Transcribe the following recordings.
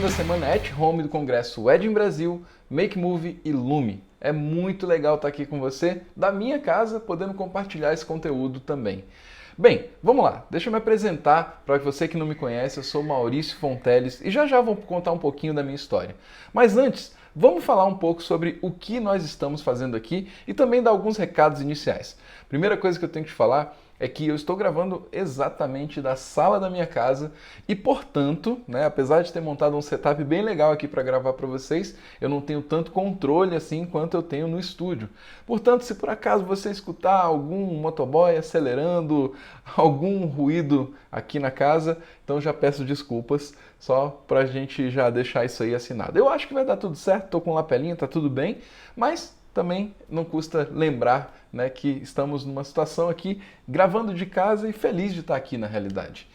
bem-vindo à semana at Home do Congresso Wedding Brasil, Make Move e Lume. É muito legal estar aqui com você, da minha casa, podendo compartilhar esse conteúdo também. Bem, vamos lá, deixa eu me apresentar para você que não me conhece, eu sou Maurício Fonteles e já vou contar um pouquinho da minha história. Mas antes, vamos falar um pouco sobre o que nós estamos fazendo aqui e também dar alguns recados iniciais. Primeira coisa que eu tenho que te falar é que eu estou gravando exatamente da sala da minha casa e, portanto, apesar de ter montado um setup bem legal aqui para gravar para vocês, eu não tenho tanto controle assim quanto eu tenho no estúdio. Portanto, se por acaso você escutar algum motoboy acelerando, algum ruído aqui na casa, então já peço desculpas, só para a gente já deixar isso aí assinado. Eu acho que vai dar tudo certo, estou com lapelinha, tá tudo bem, mas também não custa lembrar que estamos numa situação aqui gravando de casa e feliz de estar aqui na realidade.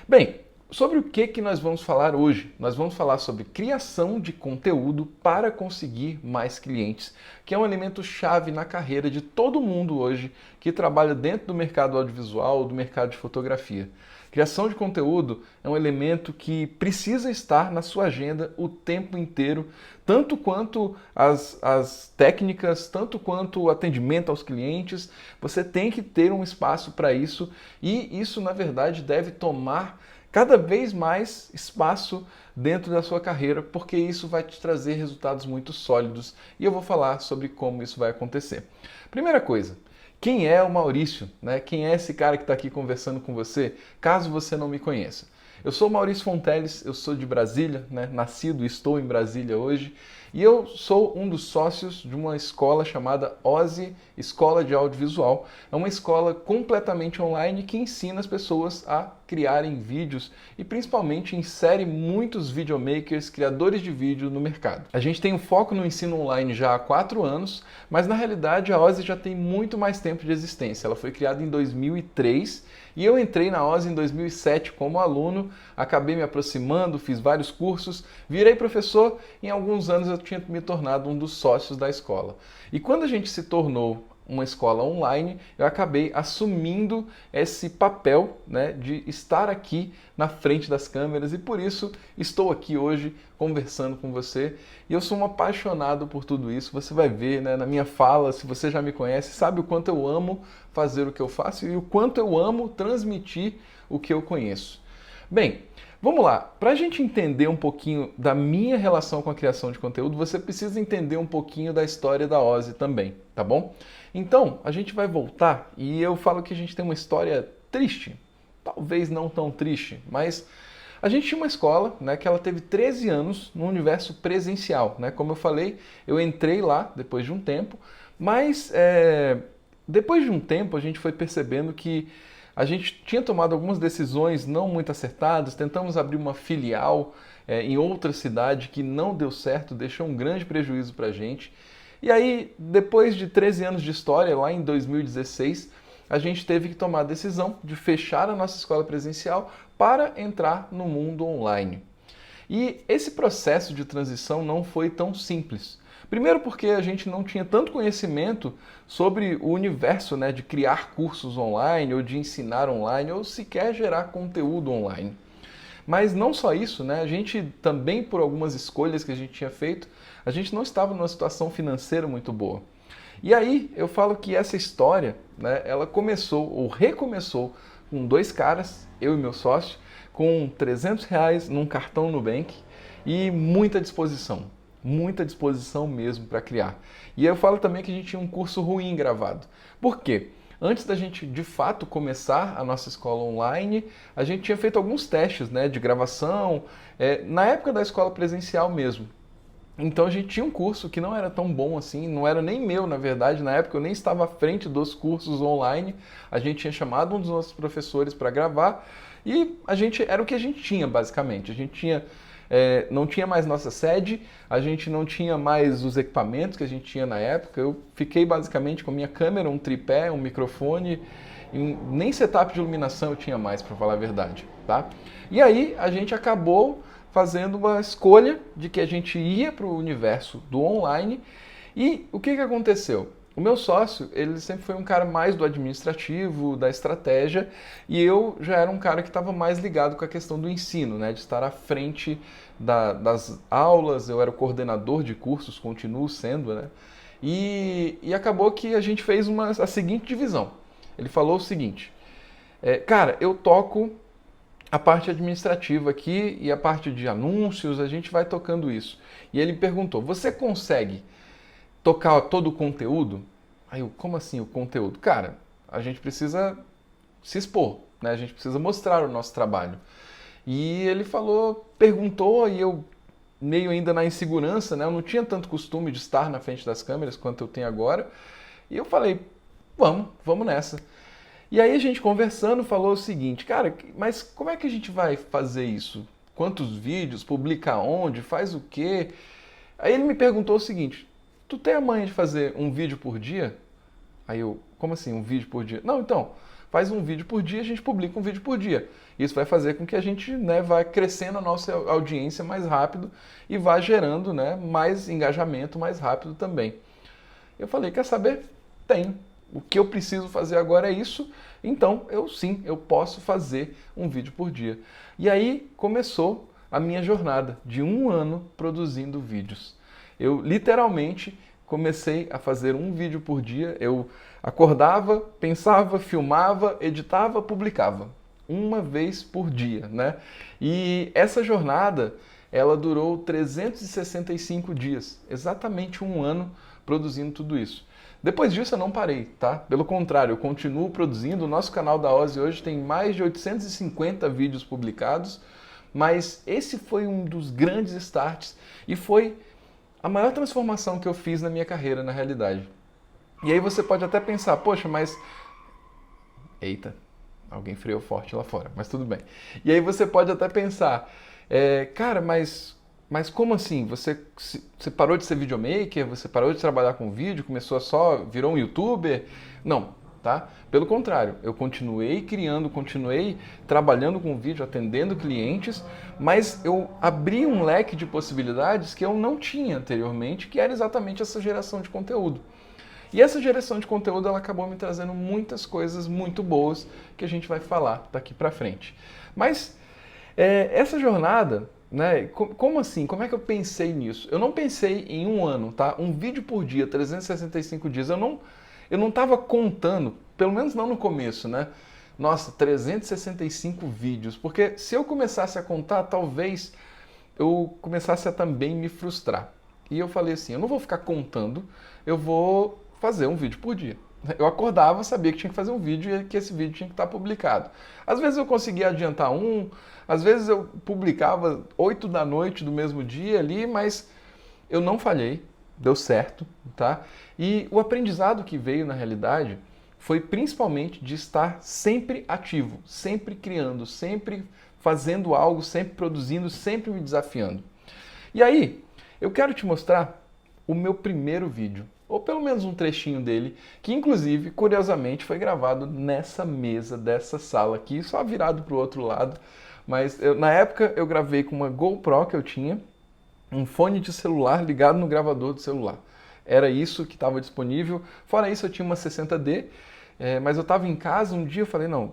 Bem, sobre o que nós vamos falar hoje? Nós vamos falar sobre criação de conteúdo para conseguir mais clientes, que é um elemento chave na carreira de todo mundo hoje que trabalha dentro do mercado audiovisual, do mercado de fotografia. Criação de conteúdo é um elemento que precisa estar na sua agenda o tempo inteiro, tanto quanto as técnicas, tanto quanto o atendimento aos clientes. Você tem que ter um espaço para isso e isso, na verdade, deve tomar cada vez mais espaço dentro da sua carreira, porque isso vai te trazer resultados muito sólidos e eu vou falar sobre como isso vai acontecer. Primeira coisa, quem é o Maurício? Quem é esse cara que está aqui conversando com você, caso você não me conheça? Eu sou Maurício Fonteles, eu sou de Brasília, nascido e estou em Brasília hoje, e eu sou um dos sócios de uma escola chamada OSI Escola de Audiovisual. É uma escola completamente online que ensina as pessoas a criarem vídeos e principalmente insere muitos videomakers, criadores de vídeo no mercado. A gente tem um foco no ensino online já há 4 anos, mas na realidade a OSI já tem muito mais tempo de existência. Ela foi criada em 2003 e eu entrei na OSI em 2007 como aluno, acabei me aproximando, fiz vários cursos, virei professor e em alguns anos eu tinha me tornado um dos sócios da escola. E quando a gente se tornou uma escola online, eu acabei assumindo esse papel de estar aqui na frente das câmeras e por isso estou aqui hoje conversando com você. E eu sou um apaixonado por tudo isso, você vai ver na minha fala, se você já me conhece, sabe o quanto eu amo fazer o que eu faço e o quanto eu amo transmitir o que eu conheço. Bem, vamos lá. Para a gente entender um pouquinho da minha relação com a criação de conteúdo, você precisa entender um pouquinho da história da OSI também, tá bom? Então, a gente vai voltar e eu falo que a gente tem uma história triste, talvez não tão triste, mas a gente tinha uma escola que ela teve 13 anos no universo presencial. Como eu falei, eu entrei lá depois de um tempo, mas depois de um tempo a gente foi percebendo que a gente tinha tomado algumas decisões não muito acertadas, tentamos abrir uma filial em outra cidade que não deu certo, deixou um grande prejuízo para a gente. E aí, depois de 13 anos de história, lá em 2016, a gente teve que tomar a decisão de fechar a nossa escola presencial para entrar no mundo online. E esse processo de transição não foi tão simples. Primeiro porque a gente não tinha tanto conhecimento sobre o universo de criar cursos online ou de ensinar online ou sequer gerar conteúdo online. Mas não só isso, a gente também por algumas escolhas que a gente tinha feito, a gente não estava numa situação financeira muito boa. E aí eu falo que essa história, ela começou ou recomeçou com 2 caras, eu e meu sócio, com R$ 300 num cartão Nubank e muita disposição mesmo para criar. E eu falo também que a gente tinha um curso ruim gravado. Por quê? Antes da gente, de fato, começar a nossa escola online, a gente tinha feito alguns testes de gravação, na época da escola presencial mesmo. Então a gente tinha um curso que não era tão bom assim, não era nem meu, na verdade, na época eu nem estava à frente dos cursos online, a gente tinha chamado um dos nossos professores para gravar e era o que a gente tinha, basicamente. A gente tinha não tinha mais nossa sede, a gente não tinha mais os equipamentos que a gente tinha na época. Eu fiquei basicamente com a minha câmera, um tripé, um microfone, e nem setup de iluminação eu tinha mais, para falar a verdade, tá? E aí a gente acabou fazendo uma escolha de que a gente ia para o universo do online e o que aconteceu? O meu sócio, ele sempre foi um cara mais do administrativo, da estratégia, e eu já era um cara que estava mais ligado com a questão do ensino, de estar à frente das aulas, eu era o coordenador de cursos, continuo sendo, né? E acabou que a gente fez a seguinte divisão. Ele falou o seguinte, cara, eu toco a parte administrativa aqui e a parte de anúncios, a gente vai tocando isso. E ele perguntou, você consegue tocar todo o conteúdo? Aí eu, como assim o conteúdo? Cara, a gente precisa se expor, né? A gente precisa mostrar o nosso trabalho. E ele perguntou, e eu meio ainda na insegurança, né? Eu não tinha tanto costume de estar na frente das câmeras quanto eu tenho agora. E eu falei, vamos nessa. E aí a gente conversando falou o seguinte, cara, mas como é que a gente vai fazer isso? Quantos vídeos? Publica onde? Faz o quê? Aí ele me perguntou o seguinte, tu tem a manha de fazer um vídeo por dia? Aí eu, como assim um vídeo por dia? Não, então, faz um vídeo por dia, a gente publica um vídeo por dia. Isso vai fazer com que a gente, né, vá crescendo a nossa audiência mais rápido e vá gerando, né, mais engajamento mais rápido também. Eu falei, quer saber? Tenho. O que eu preciso fazer agora é isso, então eu posso fazer um vídeo por dia. E aí começou a minha jornada de 1 ano produzindo vídeos. Eu literalmente comecei a fazer um vídeo por dia, eu acordava, pensava, filmava, editava, publicava. Uma vez por dia, né? E essa jornada, ela durou 365 dias, exatamente 1 ano produzindo tudo isso. Depois disso eu não parei, tá? Pelo contrário, eu continuo produzindo. O nosso canal da Ozzy hoje tem mais de 850 vídeos publicados, mas esse foi um dos grandes starts e foi a maior transformação que eu fiz na minha carreira, na realidade. E aí você pode até pensar, poxa, mas... Eita, alguém freou forte lá fora, mas tudo bem. E aí você pode até pensar, cara, mas como assim? Você parou de ser videomaker? Você parou de trabalhar com vídeo? Virou um youtuber? Não, tá? Pelo contrário, eu continuei criando, continuei trabalhando com vídeo, atendendo clientes, mas eu abri um leque de possibilidades que eu não tinha anteriormente, que era exatamente essa geração de conteúdo. E essa geração de conteúdo ela acabou me trazendo muitas coisas muito boas que a gente vai falar daqui pra frente. Mas essa jornada, né, como assim? Como é que eu pensei nisso? Eu não pensei em 1 ano, tá? Um vídeo por dia, 365 dias. Eu não estava contando, pelo menos não no começo, né? Nossa, 365 vídeos. Porque se eu começasse a contar, talvez eu começasse a também me frustrar. E eu falei assim, eu não vou ficar contando, eu vou fazer um vídeo por dia. Eu acordava, sabia que tinha que fazer um vídeo e que esse vídeo tinha que estar publicado. Às vezes eu conseguia adiantar às vezes eu publicava 8 da noite do mesmo dia ali, mas eu não falhei, deu certo, tá? E o aprendizado que veio na realidade foi principalmente de estar sempre ativo, sempre criando, sempre fazendo algo, sempre produzindo, sempre me desafiando. E aí, eu quero te mostrar o meu primeiro vídeo, ou pelo menos um trechinho dele, que inclusive, curiosamente, foi gravado nessa mesa dessa sala aqui, só virado para o outro lado. Mas na época eu gravei com uma GoPro que eu tinha, um fone de celular ligado no gravador do celular. Era isso que estava disponível. Fora isso eu tinha uma 60D, mas eu estava em casa um dia, eu falei, não,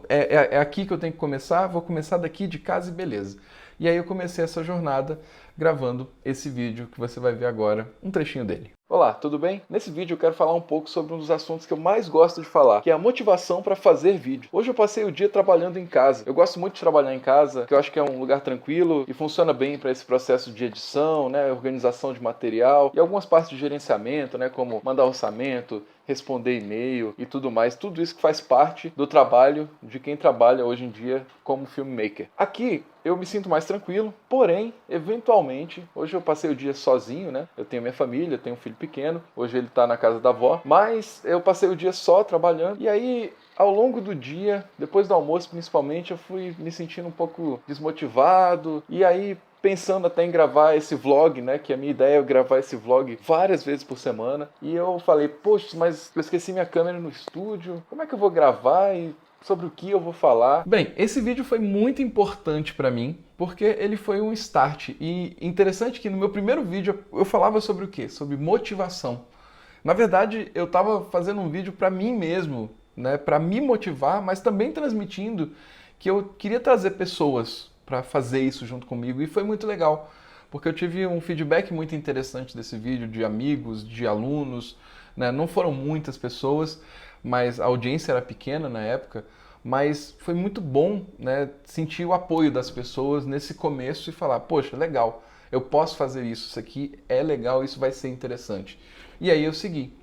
é aqui que eu tenho que começar, vou começar daqui de casa e beleza. E aí eu comecei essa jornada gravando esse vídeo que você vai ver agora, um trechinho dele. Olá, tudo bem? Nesse vídeo eu quero falar um pouco sobre um dos assuntos que eu mais gosto de falar, que é a motivação para fazer vídeo. Hoje eu passei o dia trabalhando em casa. Eu gosto muito de trabalhar em casa, porque eu acho que é um lugar tranquilo e funciona bem para esse processo de edição, né, organização de material e algumas partes de gerenciamento, né, como mandar orçamento, responder e-mail e tudo mais. Tudo isso que faz parte do trabalho de quem trabalha hoje em dia como filmmaker. Aqui eu me sinto mais tranquilo, porém, eventualmente, hoje eu passei o dia sozinho, né? Eu tenho minha família, tenho um filho pequeno, hoje ele tá na casa da avó, mas eu passei o dia só trabalhando, e aí, ao longo do dia, depois do almoço principalmente, eu fui me sentindo um pouco desmotivado, e aí pensando até em gravar esse vlog, né, que a minha ideia é gravar esse vlog várias vezes por semana, e eu falei, poxa, mas eu esqueci minha câmera no estúdio, como é que eu vou gravar e sobre o que eu vou falar? Bem, esse vídeo foi muito importante para mim, porque ele foi um start. E interessante que no meu primeiro vídeo eu falava sobre o quê? Sobre motivação. Na verdade, eu estava fazendo um vídeo para mim mesmo, né, para me motivar, mas também transmitindo que eu queria trazer pessoas para fazer isso junto comigo e foi muito legal, porque eu tive um feedback muito interessante desse vídeo de amigos, de alunos, né? Não foram muitas pessoas, mas a audiência era pequena na época, mas foi muito bom, né, sentir o apoio das pessoas nesse começo e falar, poxa, legal, eu posso fazer isso aqui é legal, isso vai ser interessante. E aí eu segui.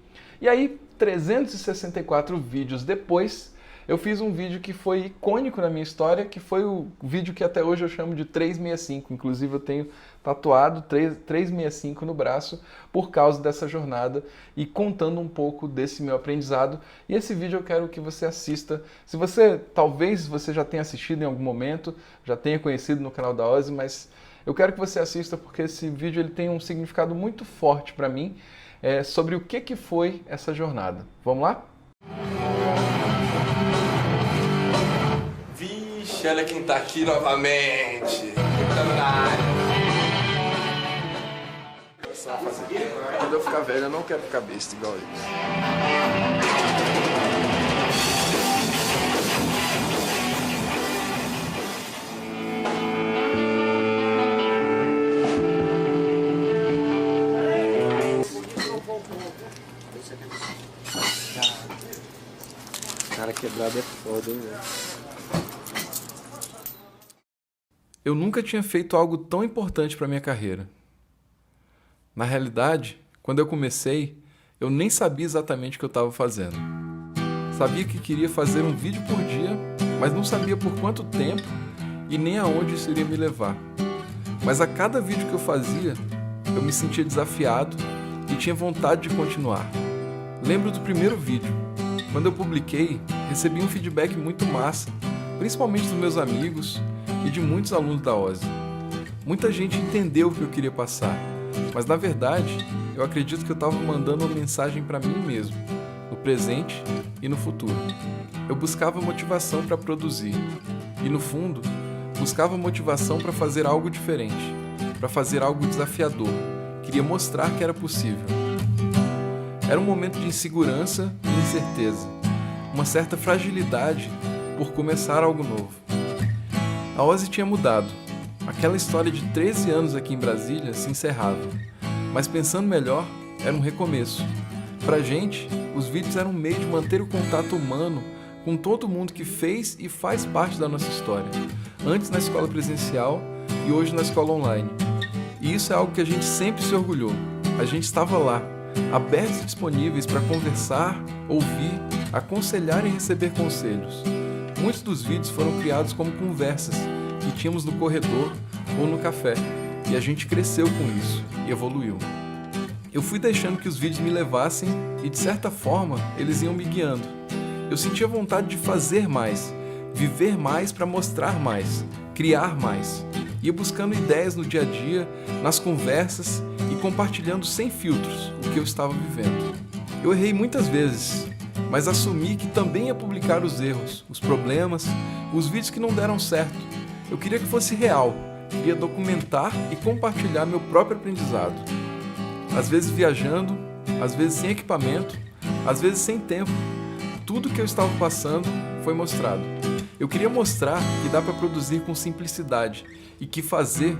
E aí, 364 vídeos depois, eu fiz um vídeo que foi icônico na minha história, que foi o vídeo que até hoje eu chamo de 365. Inclusive eu tenho tatuado 365 no braço por causa dessa jornada e contando um pouco desse meu aprendizado. E esse vídeo eu quero que você assista. Se você, talvez você já tenha assistido em algum momento, já tenha conhecido no canal da Ozzy, mas eu quero que você assista porque esse vídeo ele tem um significado muito forte para mim sobre o que foi essa jornada. Vamos lá? Vixe, olha quem tá aqui novamente. Entrando na área. Quando eu ficar velho, eu não quero ficar besta igual eles. Cara quebrado é foda, hein, velho? Eu nunca tinha feito algo tão importante para minha carreira. Na realidade, quando eu comecei, eu nem sabia exatamente o que eu estava fazendo. Sabia que queria fazer um vídeo por dia, mas não sabia por quanto tempo e nem aonde isso iria me levar. Mas a cada vídeo que eu fazia, eu me sentia desafiado e tinha vontade de continuar. Lembro do primeiro vídeo. Quando eu publiquei, recebi um feedback muito massa, principalmente dos meus amigos e de muitos alunos da Ozzy. Muita gente entendeu o que eu queria passar, mas na verdade, eu acredito que eu estava mandando uma mensagem para mim mesmo, no presente e no futuro. Eu buscava motivação para produzir e, no fundo, buscava motivação para fazer algo diferente, para fazer algo desafiador. Queria mostrar que era possível. Era um momento de insegurança e incerteza, uma certa fragilidade por começar algo novo. A Ozzy tinha mudado. Aquela história de 13 anos aqui em Brasília se encerrava. Mas pensando melhor, era um recomeço. Pra gente, os vídeos eram um meio de manter o contato humano com todo mundo que fez e faz parte da nossa história, antes na escola presencial e hoje na escola online. E isso é algo que a gente sempre se orgulhou. A gente estava lá, abertos e disponíveis para conversar, ouvir, aconselhar e receber conselhos. Muitos dos vídeos foram criados como conversas que tínhamos no corredor ou no café, e a gente cresceu com isso e evoluiu. Eu fui deixando que os vídeos me levassem e, de certa forma, eles iam me guiando. Eu sentia vontade de fazer mais, viver mais para mostrar mais, criar mais. Ia buscando ideias no dia a dia, nas conversas e compartilhando sem filtros o que eu estava vivendo. Eu errei muitas vezes, mas assumi que também ia publicar os erros, os problemas, os vídeos que não deram certo. Eu queria que fosse real, queria documentar e compartilhar meu próprio aprendizado. Às vezes viajando, às vezes sem equipamento, às vezes sem tempo. Tudo que eu estava passando foi mostrado. Eu queria mostrar que dá para produzir com simplicidade e que fazer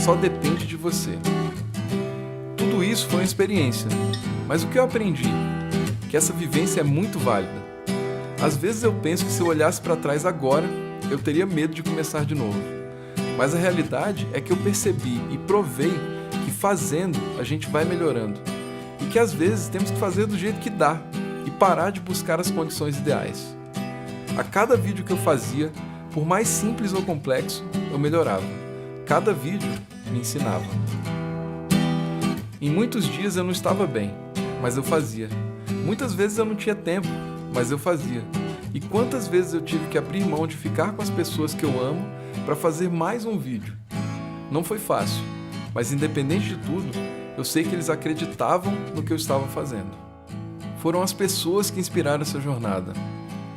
só depende de você. Tudo isso foi uma experiência, mas o que eu aprendi? Que essa vivência é muito válida. Às vezes eu penso que se eu olhasse para trás agora, eu teria medo de começar de novo. Mas a realidade é que eu percebi e provei que fazendo a gente vai melhorando. E que às vezes temos que fazer do jeito que dá e parar de buscar as condições ideais. A cada vídeo que eu fazia, por mais simples ou complexo, eu melhorava. Cada vídeo me ensinava. Em muitos dias eu não estava bem, mas eu fazia. Muitas vezes eu não tinha tempo, mas eu fazia. E quantas vezes eu tive que abrir mão de ficar com as pessoas que eu amo para fazer mais um vídeo. Não foi fácil, mas independente de tudo, eu sei que eles acreditavam no que eu estava fazendo. Foram as pessoas que inspiraram essa jornada.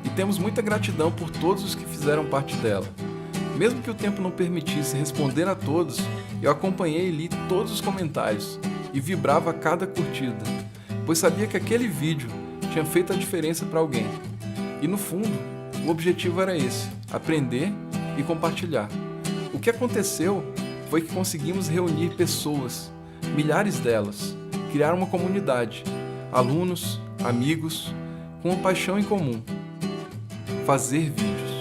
E temos muita gratidão por todos os que fizeram parte dela. Mesmo que o tempo não permitisse responder a todos, eu acompanhei e li todos os comentários e vibrava a cada curtida, pois sabia que aquele vídeo tinha feito a diferença para alguém. E no fundo, o objetivo era esse, aprender e compartilhar. o que aconteceu foi que conseguimos reunir pessoas, milhares delas, criar uma comunidade, alunos, amigos, com uma paixão em comum: fazer vídeos.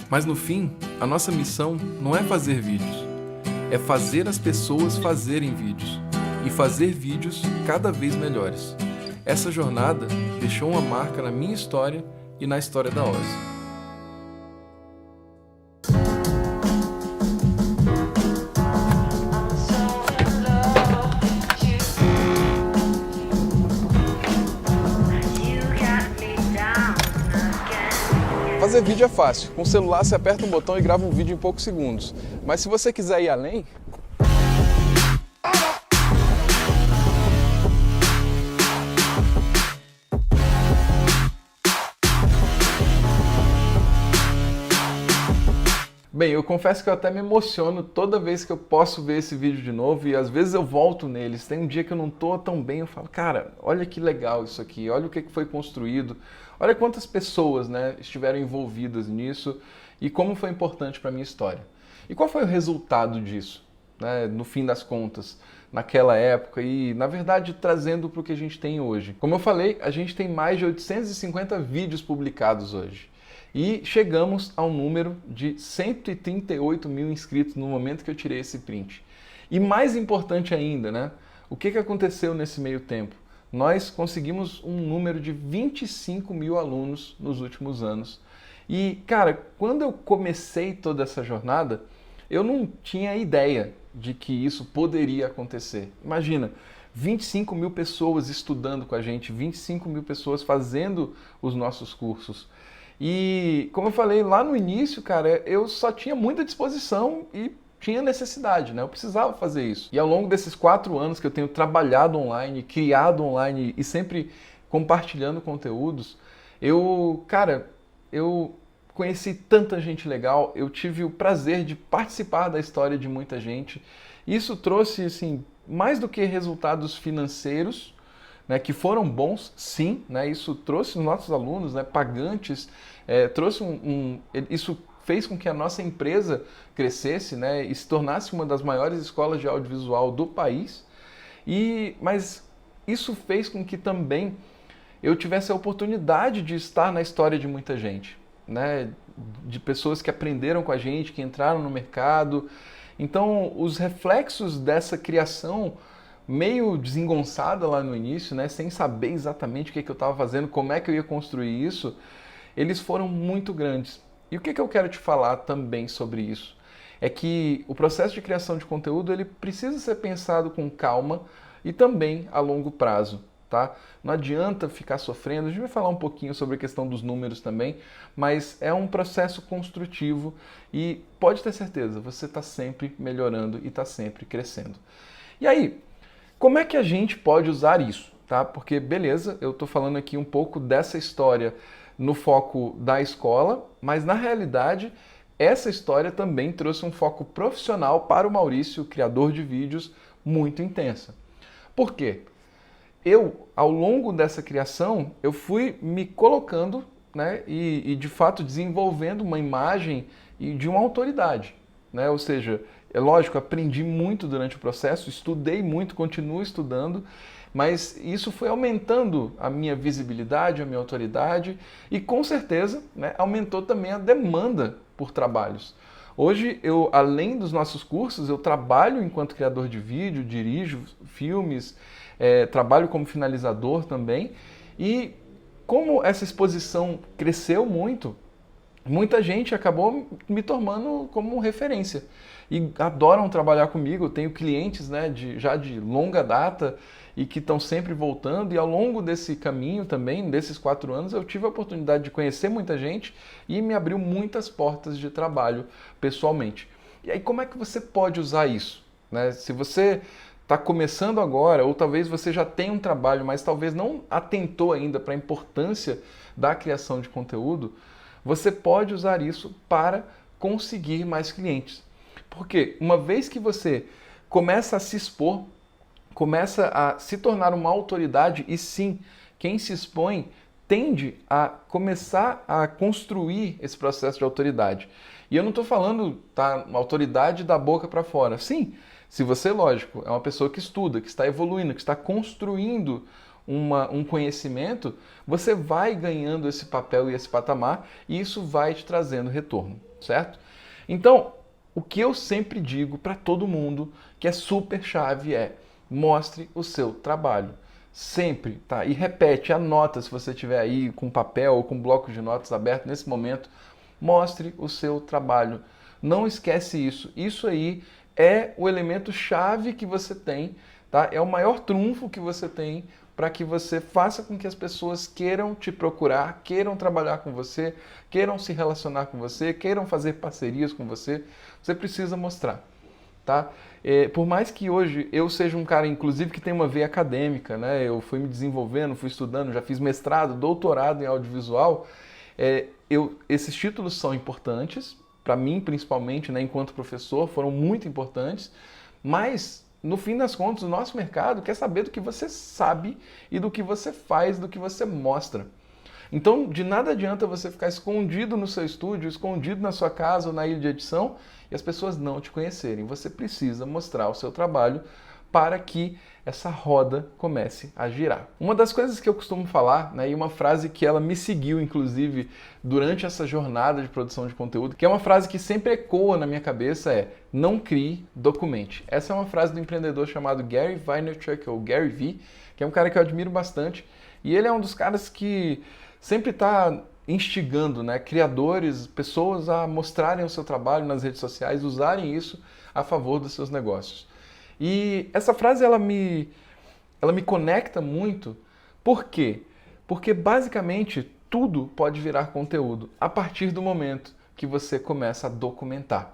Mas no fim, a nossa missão não é fazer vídeos, é fazer as pessoas fazerem vídeos e fazer vídeos cada vez melhores. Essa jornada deixou uma marca na minha história e na história da Ozzy. Fazer vídeo é fácil. Com o celular você aperta um botão e grava um vídeo em poucos segundos. Mas se você quiser ir além... Bem, eu confesso que eu até me emociono toda vez que eu posso ver esse vídeo de novo e às vezes eu volto neles. Tem um dia que eu não tô tão bem, eu falo, cara, olha que legal isso aqui, olha o que foi construído, olha quantas pessoas, né, estiveram envolvidas nisso e como foi importante para a minha história. E qual foi o resultado disso, né, no fim das contas, naquela época e, na verdade, trazendo para o que a gente tem hoje? Como eu falei, a gente tem mais de 850 vídeos publicados hoje. E chegamos ao número de 138 mil inscritos no momento que eu tirei esse print. E mais importante ainda, né? O que aconteceu nesse meio tempo? Nós conseguimos um número de 25 mil alunos nos últimos anos. E, cara, quando eu comecei toda essa jornada, eu não tinha ideia de que isso poderia acontecer. Imagina, 25 mil pessoas estudando com a gente, 25 mil pessoas fazendo os nossos cursos. E, como eu falei lá no início, cara, eu só tinha muita disposição e tinha necessidade, né? Eu precisava fazer isso. E ao longo desses 4 anos que eu tenho trabalhado online, criado online e sempre compartilhando conteúdos, eu conheci tanta gente legal, eu tive o prazer de participar da história de muita gente. Isso trouxe, assim, mais do que resultados financeiros, né, que foram bons, sim, né, isso trouxe os nossos alunos, né, pagantes, isso fez com que a nossa empresa crescesse, né, e se tornasse uma das maiores escolas de audiovisual do país, mas isso fez com que também eu tivesse a oportunidade de estar na história de muita gente, né, de pessoas que aprenderam com a gente, que entraram no mercado. Então, os reflexos dessa criação meio desengonçada lá no início, né, sem saber exatamente o que eu estava fazendo, como é que eu ia construir isso, eles foram muito grandes. E o que eu quero te falar também sobre isso? É que o processo de criação de conteúdo ele precisa ser pensado com calma e também a longo prazo, tá? Não adianta ficar sofrendo, a gente vai falar um pouquinho sobre a questão dos números também, mas é um processo construtivo e pode ter certeza, você está sempre melhorando e está sempre crescendo. E aí, como é que a gente pode usar isso, tá? Porque, beleza, eu estou falando aqui um pouco dessa história no foco da escola, mas na realidade essa história também trouxe um foco profissional para o Maurício, criador de vídeos, muito intensa. Por quê? Eu, ao longo dessa criação, eu fui me colocando, né, e de fato desenvolvendo uma imagem de uma autoridade, né? Ou seja, é lógico, aprendi muito durante o processo, estudei muito, continuo estudando, mas isso foi aumentando a minha visibilidade, a minha autoridade e com certeza, né, aumentou também a demanda por trabalhos. Hoje, além dos nossos cursos, eu trabalho enquanto criador de vídeo, dirijo filmes, trabalho como finalizador também e como essa exposição cresceu muito, muita gente acabou me tomando como referência e adoram trabalhar comigo. Eu tenho clientes, né, já de longa data e que estão sempre voltando, e ao longo desse caminho também, desses 4 anos, eu tive a oportunidade de conhecer muita gente e me abriu muitas portas de trabalho pessoalmente. E aí como é que você pode usar isso, né? Se você está começando agora, ou talvez você já tenha um trabalho, mas talvez não atentou ainda para a importância da criação de conteúdo, você pode usar isso para conseguir mais clientes. Porque uma vez que você começa a se expor, começa a se tornar uma autoridade, e sim, quem se expõe tende a começar a construir esse processo de autoridade. E eu não estou falando, tá, autoridade da boca para fora. Sim, se você, lógico, é uma pessoa que estuda, que está evoluindo, que está construindo um conhecimento, você vai ganhando esse papel e esse patamar e isso vai te trazendo retorno, certo? Então, o que eu sempre digo para todo mundo, que é super chave, é mostre o seu trabalho. Sempre, tá? E repete, anota se você tiver aí com papel ou com bloco de notas aberto nesse momento, mostre o seu trabalho. Não esquece isso. Isso aí é o elemento chave que você tem, tá? É o maior trunfo que você tem para que você faça com que as pessoas queiram te procurar, queiram trabalhar com você, queiram se relacionar com você, queiram fazer parcerias com você. Você precisa mostrar, tá? Por mais que hoje eu seja um cara, inclusive, que tem uma veia acadêmica, né? Eu fui me desenvolvendo, fui estudando, já fiz mestrado, doutorado em audiovisual. Esses títulos são importantes, para mim principalmente, né, enquanto professor, foram muito importantes, mas no fim das contas o nosso mercado quer saber do que você sabe e do que você faz, do que você mostra. Então, de nada adianta você ficar escondido no seu estúdio, escondido na sua casa ou na ilha de edição e as pessoas não te conhecerem. Você precisa mostrar o seu trabalho para que essa roda comece a girar. Uma das coisas que eu costumo falar, né, e uma frase que ela me seguiu, inclusive, durante essa jornada de produção de conteúdo, que é uma frase que sempre ecoa na minha cabeça, é: não crie, documente. Essa é uma frase do empreendedor chamado Gary Vaynerchuk, ou Gary V, que é um cara que eu admiro bastante, e ele é um dos caras que sempre está instigando, né, criadores, pessoas a mostrarem o seu trabalho nas redes sociais, usarem isso a favor dos seus negócios. E essa frase ela me conecta muito. Por quê? Porque basicamente tudo pode virar conteúdo a partir do momento que você começa a documentar.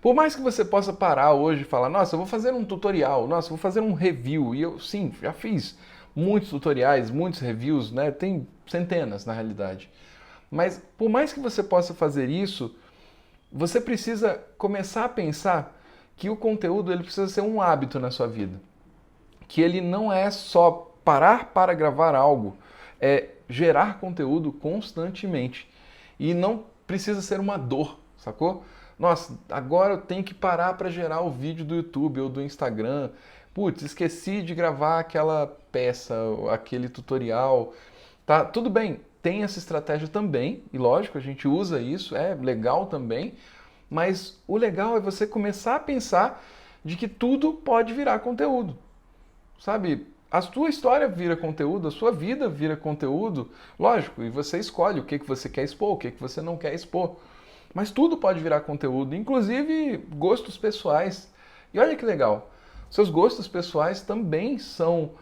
Por mais que você possa parar hoje e falar: nossa, eu vou fazer um tutorial, nossa, eu vou fazer um review. E eu, sim, já fiz muitos tutoriais, muitos reviews, né? Tem centenas na realidade. Mas por mais que você possa fazer isso, você precisa começar a pensar que o conteúdo ele precisa ser um hábito na sua vida. Que ele não é só parar para gravar algo, é gerar conteúdo constantemente. E não precisa ser uma dor, sacou? Nossa, agora eu tenho que parar para gerar o vídeo do YouTube ou do Instagram. Putz, esqueci de gravar aquela peça, aquele tutorial. Tá, tudo bem, tem essa estratégia também, e lógico, a gente usa isso, é legal também, mas o legal é você começar a pensar de que tudo pode virar conteúdo, sabe? A sua história vira conteúdo, a sua vida vira conteúdo, lógico, e você escolhe o que você quer expor, o que você não quer expor. Mas tudo pode virar conteúdo, inclusive gostos pessoais. E olha que legal, seus gostos pessoais também são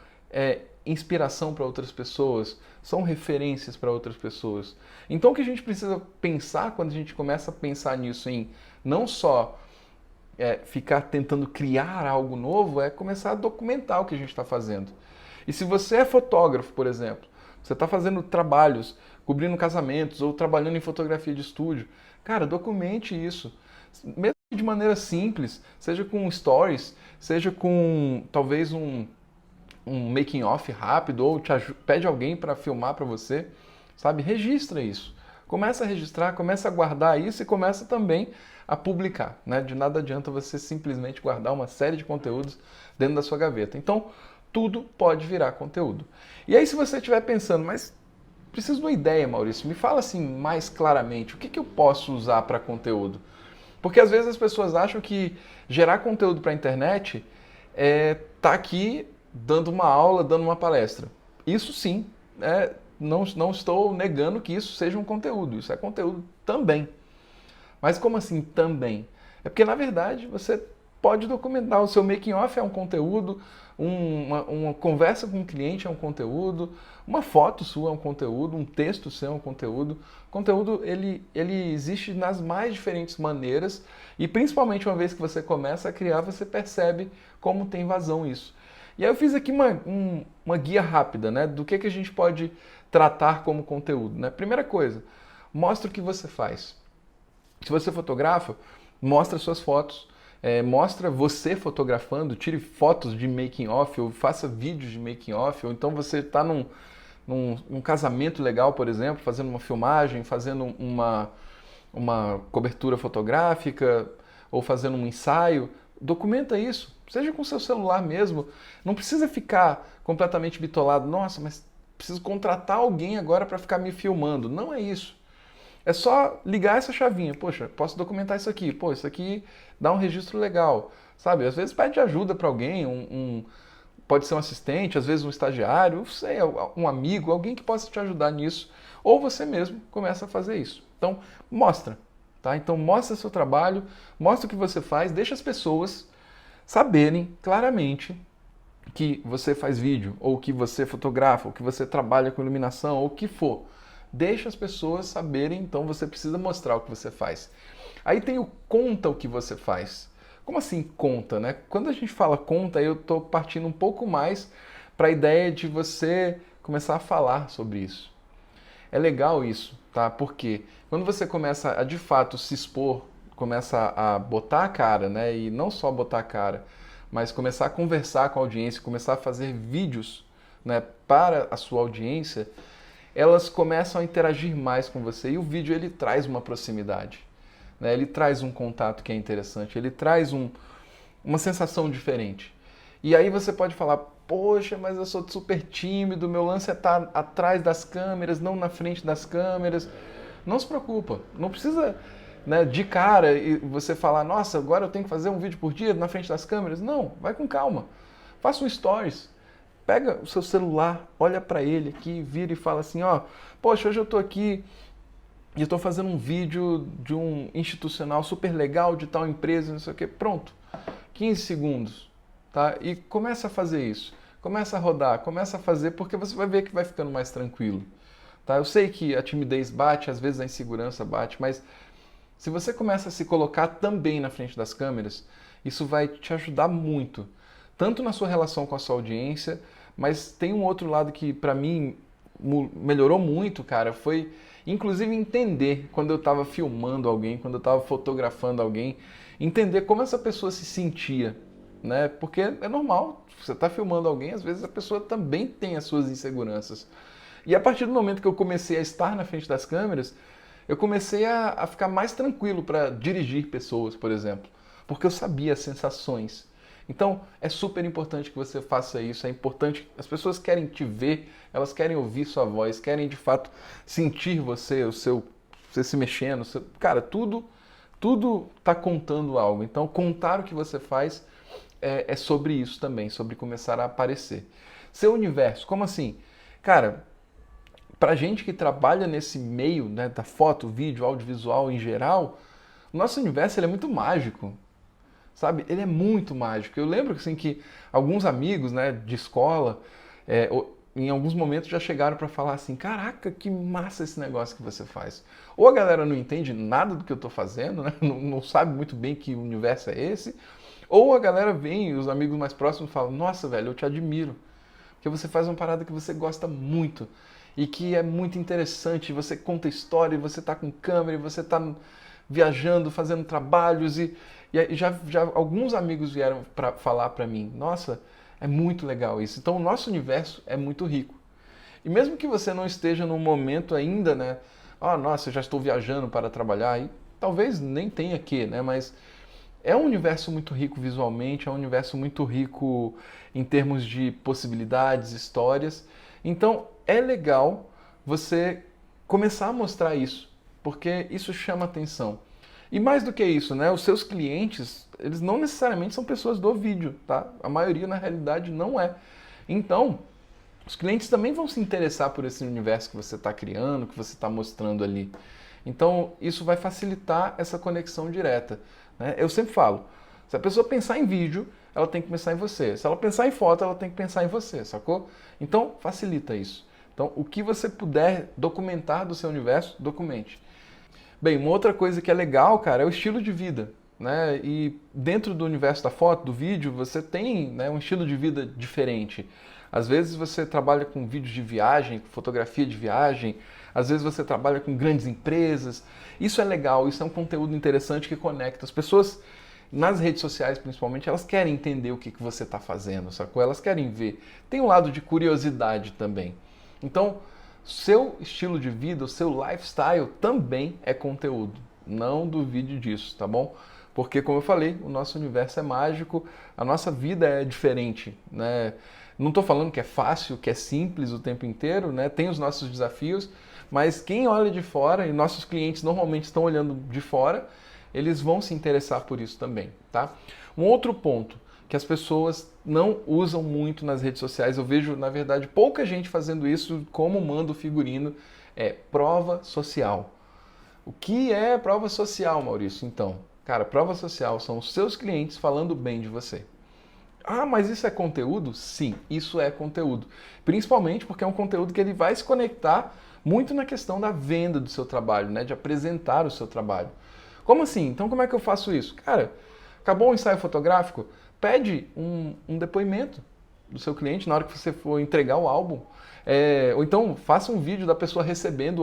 inspiração para outras pessoas, são referências para outras pessoas. Então o que a gente precisa pensar quando a gente começa a pensar nisso, em não só ficar tentando criar algo novo, é começar a documentar o que a gente está fazendo. E se você é fotógrafo, por exemplo, você está fazendo trabalhos, cobrindo casamentos ou trabalhando em fotografia de estúdio, cara, documente isso. Mesmo de maneira simples, seja com stories, seja com talvez um making off rápido, ou pede alguém para filmar para você, sabe? Registra isso. Começa a registrar, começa a guardar isso e começa também a publicar, né? De nada adianta você simplesmente guardar uma série de conteúdos dentro da sua gaveta. Então, tudo pode virar conteúdo. E aí, se você estiver pensando, mas preciso de uma ideia, Maurício, me fala assim mais claramente, o que eu posso usar para conteúdo? Porque às vezes as pessoas acham que gerar conteúdo para a internet tá aqui dando uma aula, dando uma palestra. Isso sim, não estou negando que isso seja um conteúdo, isso é conteúdo também. Mas como assim também? É porque na verdade você pode documentar, o seu making off é um conteúdo, uma conversa com um cliente é um conteúdo, uma foto sua é um conteúdo, um texto seu é um conteúdo. O conteúdo ele existe nas mais diferentes maneiras e principalmente uma vez que você começa a criar, você percebe como tem vazão isso. E aí eu fiz aqui uma guia rápida, né, do que a gente pode tratar como conteúdo, né? Primeira coisa, mostra o que você faz. Se você fotografa, mostra suas fotos, mostra você fotografando, tire fotos de making off ou faça vídeos de making off, ou então você está num casamento legal, por exemplo, fazendo uma filmagem, fazendo uma cobertura fotográfica ou fazendo um ensaio, documenta isso, seja com seu celular mesmo. Não precisa ficar completamente bitolado, nossa, mas preciso contratar alguém agora para ficar me filmando. Não é isso. É só ligar essa chavinha. Poxa, posso documentar isso aqui. Pô, isso aqui dá um registro legal. Sabe? Às vezes pede ajuda para alguém, pode ser um assistente, às vezes um estagiário, não sei, um amigo, alguém que possa te ajudar nisso. Ou você mesmo começa a fazer isso. Então, mostra. Tá? Então, mostra seu trabalho, mostra o que você faz, deixa as pessoas saberem claramente que você faz vídeo, ou que você fotografa, ou que você trabalha com iluminação, ou o que for. Deixa as pessoas saberem, então você precisa mostrar o que você faz. Aí tem o conta o que você faz. Como assim conta, né? Quando a gente fala conta, eu estou partindo um pouco mais para a ideia de você começar a falar sobre isso. É legal isso, tá? Porque quando você começa a de fato se expor, começa a botar a cara, né? E não só botar a cara, mas começar a conversar com a audiência, começar a fazer vídeos, né, para a sua audiência, elas começam a interagir mais com você e o vídeo ele traz uma proximidade, né? Ele traz um contato que é interessante, ele traz uma sensação diferente. E aí você pode falar, poxa, mas eu sou super tímido, meu lance é estar atrás das câmeras, não na frente das câmeras. Não se preocupa, não precisa, né, de cara e você falar, nossa, agora eu tenho que fazer um vídeo por dia na frente das câmeras. Não, vai com calma, faça um stories. Pega o seu celular, olha para ele aqui, vira e fala assim, ó, poxa, hoje eu tô aqui e eu tô fazendo um vídeo de um institucional super legal de tal empresa, não sei o quê. Pronto, 15 segundos, tá? E começa a fazer isso, começa a rodar, começa a fazer, porque você vai ver que vai ficando mais tranquilo, tá? Eu sei que a timidez bate, às vezes a insegurança bate, mas se você começa a se colocar também na frente das câmeras, isso vai te ajudar muito, tanto na sua relação com a sua audiência, mas tem um outro lado que para mim melhorou muito, cara, foi inclusive entender quando eu estava filmando alguém, quando eu estava fotografando alguém, entender como essa pessoa se sentia, né? Porque é normal, você está filmando alguém, às vezes a pessoa também tem as suas inseguranças. E a partir do momento que eu comecei a estar na frente das câmeras, eu comecei a ficar mais tranquilo para dirigir pessoas, por exemplo, porque eu sabia as sensações. Então, é super importante que você faça isso, é importante, as pessoas querem te ver, elas querem ouvir sua voz, querem de fato sentir você, você se mexendo, cara, tudo está contando algo. Então, contar o que você faz é sobre isso também, sobre começar a aparecer. Seu universo, como assim? Cara, pra gente que trabalha nesse meio, né, da foto, vídeo, audiovisual em geral, o nosso universo ele é muito mágico. Sabe? Ele é muito mágico. Eu lembro assim, que alguns amigos, né, de escola, em alguns momentos já chegaram para falar assim, caraca, que massa esse negócio que você faz. Ou a galera não entende nada do que eu estou fazendo, né? Não sabe muito bem que universo é esse, ou a galera vem e os amigos mais próximos falam, nossa, velho, eu te admiro, porque você faz uma parada que você gosta muito e que é muito interessante, você conta história, você está com câmera, você está viajando, fazendo trabalhos e já alguns amigos vieram para falar para mim, nossa, é muito legal isso. Então o nosso universo é muito rico. E mesmo que você não esteja num momento ainda, né, nossa, eu já estou viajando para trabalhar, e talvez nem tenha que, né, mas é um universo muito rico visualmente, é um universo muito rico em termos de possibilidades, histórias. Então é legal você começar a mostrar isso, porque isso chama atenção. E mais do que isso, né? Os seus clientes, eles não necessariamente são pessoas do vídeo, tá? A maioria, na realidade, não é. Então, os clientes também vão se interessar por esse universo que você está criando, que você está mostrando ali. Então, isso vai facilitar essa conexão direta, né? Eu sempre falo, se a pessoa pensar em vídeo, ela tem que pensar em você. Se ela pensar em foto, ela tem que pensar em você, sacou? Então, facilita isso. Então, o que você puder documentar do seu universo, documente. Bem, uma outra coisa que é legal, cara, é o estilo de vida, né? E dentro do universo da foto, do vídeo, você tem, né, um estilo de vida diferente. Às vezes você trabalha com vídeos de viagem, fotografia de viagem, às vezes você trabalha com grandes empresas. Isso é legal, isso é um conteúdo interessante que conecta. As pessoas, nas redes sociais principalmente, elas querem entender o que você está fazendo, sacou? Elas querem ver. Tem um lado de curiosidade também. Então, seu estilo de vida, o seu lifestyle também é conteúdo. Não duvide disso, tá bom? Porque, como eu falei, o nosso universo é mágico, a nossa vida é diferente, né? Não estou falando que é fácil, que é simples o tempo inteiro, né? Tem os nossos desafios, mas quem olha de fora, e nossos clientes normalmente estão olhando de fora, eles vão se interessar por isso também, tá? Um outro ponto que as pessoas não usam muito nas redes sociais, eu vejo, na verdade, pouca gente fazendo isso como manda o figurino, é prova social. O que é prova social, Maurício? Então, cara, prova social são os seus clientes falando bem de você. Ah, mas isso é conteúdo? Sim, isso é conteúdo. Principalmente porque é um conteúdo que ele vai se conectar muito na questão da venda do seu trabalho, né? De apresentar o seu trabalho. Como assim? Então como é que eu faço isso? Cara, acabou o ensaio fotográfico? Pede um depoimento do seu cliente na hora que você for entregar o álbum. Ou então faça um vídeo da pessoa recebendo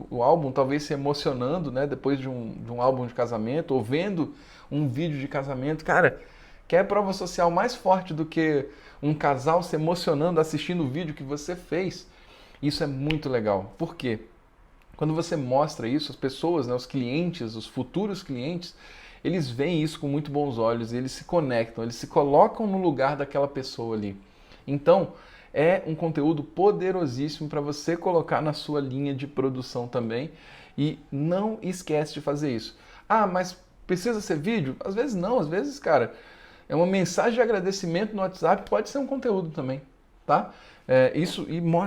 o álbum, talvez se emocionando, né? Depois de um álbum de casamento, ou vendo um vídeo de casamento. Cara, quer prova social mais forte do que um casal se emocionando assistindo o vídeo que você fez? Isso é muito legal. Por quê? Quando você mostra isso, as pessoas, né, os clientes, os futuros clientes, eles veem isso com muito bons olhos e eles se conectam, eles se colocam no lugar daquela pessoa ali. Então, é um conteúdo poderosíssimo para você colocar na sua linha de produção também. E não esquece de fazer isso. Ah, mas precisa ser vídeo? Às vezes não, às vezes, cara, é uma mensagem de agradecimento no WhatsApp, pode ser um conteúdo também, tá?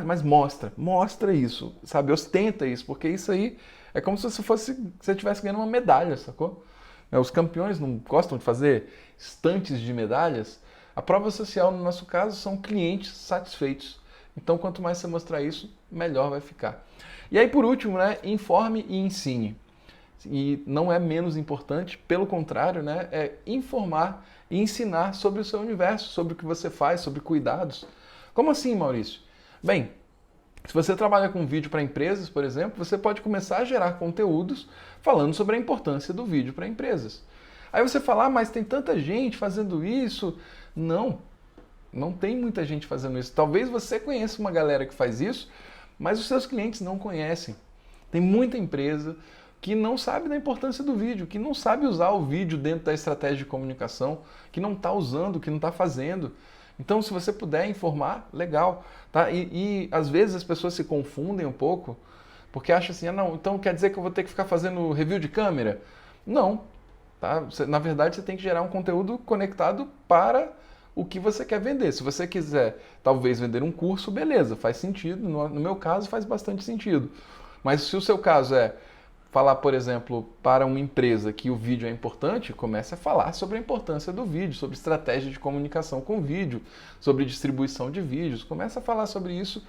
Mas mostra isso, sabe? Ostenta isso, porque isso aí é como se você estivesse ganhando uma medalha, sacou? Os campeões não gostam de fazer estantes de medalhas. A prova social, no nosso caso, são clientes satisfeitos. Então, quanto mais você mostrar isso, melhor vai ficar. E aí, por último, né, informe e ensine. E não é menos importante, pelo contrário, né, é informar e ensinar sobre o seu universo, sobre o que você faz, sobre cuidados. Como assim, Maurício? Bem, se você trabalha com vídeo para empresas, por exemplo, você pode começar a gerar conteúdos falando sobre a importância do vídeo para empresas. Aí você fala, mas tem tanta gente fazendo isso. Não tem muita gente fazendo isso. Talvez você conheça uma galera que faz isso, mas os seus clientes não conhecem. Tem muita empresa que não sabe da importância do vídeo, que não sabe usar o vídeo dentro da estratégia de comunicação, que não está usando, que não está fazendo. Então, se você puder informar, legal. Tá? E às vezes as pessoas se confundem um pouco, porque acham assim, não, então quer dizer que eu vou ter que ficar fazendo review de câmera? Não. Tá? Na verdade, você tem que gerar um conteúdo conectado para o que você quer vender. Se você quiser, talvez, vender um curso, beleza, faz sentido. No meu caso, faz bastante sentido. Mas se o seu caso é falar, por exemplo, para uma empresa que o vídeo é importante, comece a falar sobre a importância do vídeo, sobre estratégia de comunicação com vídeo, sobre distribuição de vídeos. Comece a falar sobre isso,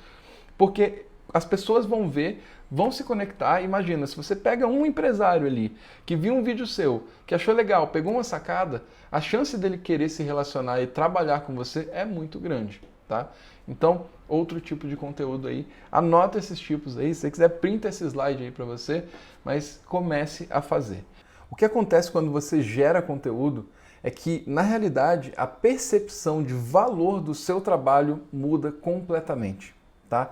porque as pessoas vão ver, vão se conectar. Imagina, se você pega um empresário ali, que viu um vídeo seu, que achou legal, pegou uma sacada, a chance dele querer se relacionar e trabalhar com você é muito grande, tá? Então, outro tipo de conteúdo aí, anota esses tipos aí, se você quiser printa esse slide aí para você, mas comece a fazer. O que acontece quando você gera conteúdo é que, na realidade, a percepção de valor do seu trabalho muda completamente, tá?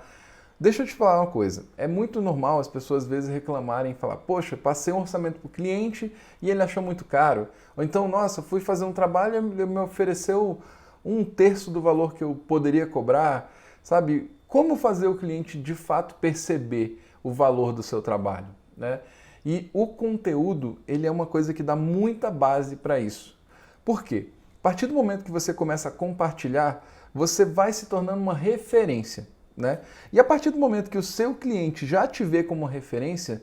Deixa eu te falar uma coisa, é muito normal as pessoas às vezes reclamarem e falar, poxa, passei um orçamento para o cliente e ele achou muito caro. Ou então, nossa, fui fazer um trabalho e ele me ofereceu 1/3 do valor que eu poderia cobrar, sabe? Como fazer o cliente de fato perceber o valor do seu trabalho, né? E o conteúdo, ele é uma coisa que dá muita base para isso. Por quê? A partir do momento que você começa a compartilhar, você vai se tornando uma referência, né? E a partir do momento que o seu cliente já te vê como referência,